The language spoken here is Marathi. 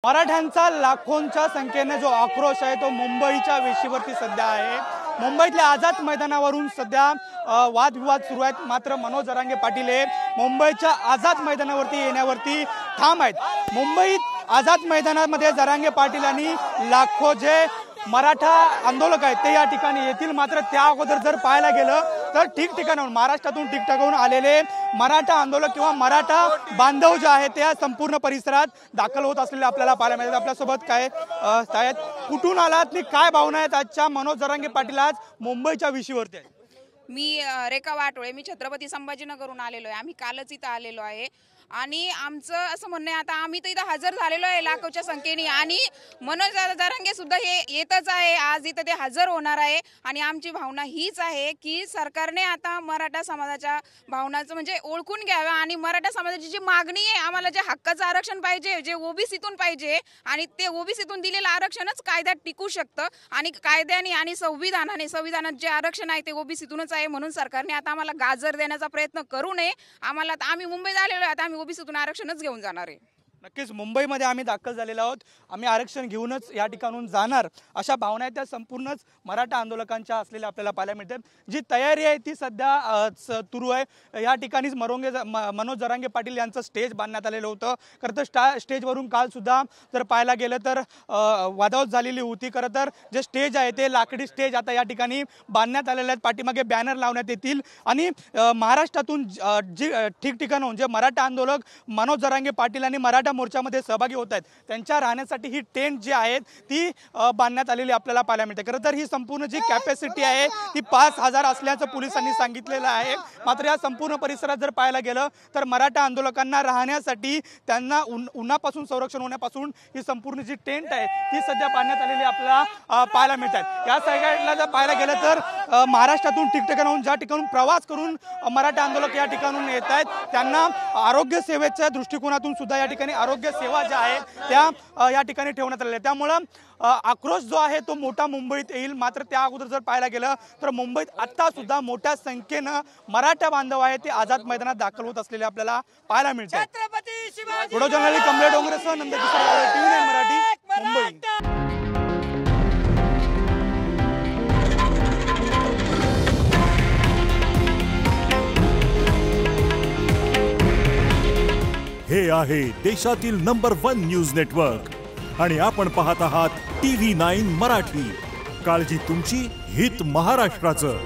मराठ्यांचा लाखोंच्या संख्येने जो आक्रोश आहे तो मुंबईच्या वेशीवरती सध्या आहे। मुंबईतल्या आझाद मैदानावरून सध्या वादविवाद सुरू आहेत। मात्र मनोज जरांगे पाटील हे मुंबईच्या आझाद मैदानावरती येण्यावरती ठाम आहेत। मुंबईत आझाद मैदानामध्ये जरांगे पाटील आणि लाखो जे मराठा आंदोलक आहेत ते या ठिकाणी येतील। मात्र त्या अगोदर जर पाहायला गेलं तर ठिकठिकाणाहून महाराष्ट्रातून ठिकठिकाणाहून आलेले मराठा आंदोलक किंवा मराठा बांधव जे आहेत त्या संपूर्ण परिसरात दाखल होत असलेले आपल्याला पाहायला मिळतात। आपल्यासोबत काय आहेत, कुठून आलात आणि काय भावना आहेत आजच्या मनोज जरांगे पाटील आज मुंबईच्या विषयावरती आहेत? मी रेखा वाटोळे, मी छत्रपती संभाजीनगरहून आलेलो आहे। आम्ही कालच इथं आलेलो आहे आणि आमचं असं म्हणणं आहे, आता आम्ही तर इथं हजर झालेलो आहे लाखोच्या संख्येने आणि मनोज जरांगे सुद्धा हे येतच आहे, आज इथं ते हजर होणार आहे। आणि आमची भावना हीच आहे की सरकारने आता मराठा समाजाच्या भावनाचं म्हणजे ओळखून घ्यावं आणि मराठा समाजाची जी मागणी आहे, आम्हाला जे हक्काचं आरक्षण पाहिजे, जे ओबीसीतून पाहिजे आणि ते ओबीसीतून दिलेलं आरक्षणच कायद्यात टिकू शकतं आणि कायद्याने आणि संविधानात जे आरक्षण आहे ते ओबीसीतूनच आहे। म्हणून सरकारने आता आम्हाला गाजर देण्याचा प्रयत्न करू नये। आम्हाला आम्ही मुंबईत आलेलो आहे, आता आम्ही ओबीसीतून आरक्षणच घेऊन जाणार आहे। नक्कीच मुंबईमध्ये आम्ही दाखल झालेलो आहोत, आम्ही आरक्षण घेऊनच या ठिकाणून जाणार अशा भावना आहेत त्या संपूर्णच मराठा आंदोलकांच्या असलेल्या आपल्याला पाहायला मिळते। जी तयारी आहे ती सध्या सुरू आहे। या ठिकाणीच मनोज जरांगे पाटील यांचं स्टेज बांधण्यात आलेलं होतं। खरं तर स्टेजवरून काल सुद्धा जर पाहायला गेलं तर वादावाद झालेली होती। खरं तर जे स्टेज आहे ते लाकडी स्टेज आता या ठिकाणी बांधण्यात आलेले आहेत, पाठीमागे बॅनर लावण्यात येतील आणि महाराष्ट्रातून जी ठिकठिकाणून जे मराठा आंदोलक मनोज जरांगे पाटील आणि मराठा मोर्चामध्ये सहभागी होत आहेत त्यांच्या राहण्यासाठी ही टेंट जी आहेत ती बांधण्यात आलेली आपल्याला पाहायला मिळते। खरं तर ही संपूर्ण जी कॅपॅसिटी आहे ती 5000 असल्याचं पोलिसांनी सांगितलेलं आहे। मात्र या संपूर्ण परिसरात जर पाहायला गेलं तर मराठा आंदोलकांना राहण्यासाठी त्यांना उन्हापासून संरक्षण होण्यापासून ही संपूर्ण जी टेंट आहे ती सध्या बांधण्यात आलेली आपल्याला पाहायला मिळतात। या साईडला जर पाहायला गेलं तर महाराष्ट्रातून ठिकठिकाणाहून ज्या ठिकाणून प्रवास करून मराठा आंदोलक या ठिकाणून येत आहेत त्यांना आरोग्य सेवेच्या दृष्टिकोनातून सुद्धा या ठिकाणी आरोग्य सेवा ज्या आहेत त्या या ठिकाणी ठेवण्यात आलेल्या आहेत। त्यामुळं आक्रोश जो आहे तो मोठा मुंबईत येईल। मात्र त्या अगोदर जर पाहायला गेलं तर मुंबईत आता सुद्धा मोठ्या संख्येनं मराठा बांधव आहेत ते आझाद मैदानात दाखल होत असलेले आपल्याला पाहायला मिळतात। व्हिडिओ जर्नलिस्ट कमलेश डोंगरेसह नंदकिशोर, TV9 मराठी, मुंबई। हे आहे देशातील नंबर 1 न्यूज नेटवर्क आणि आपण पाहत आहात TV9 मराठी। काळजी तुमची, हित महाराष्ट्राचं।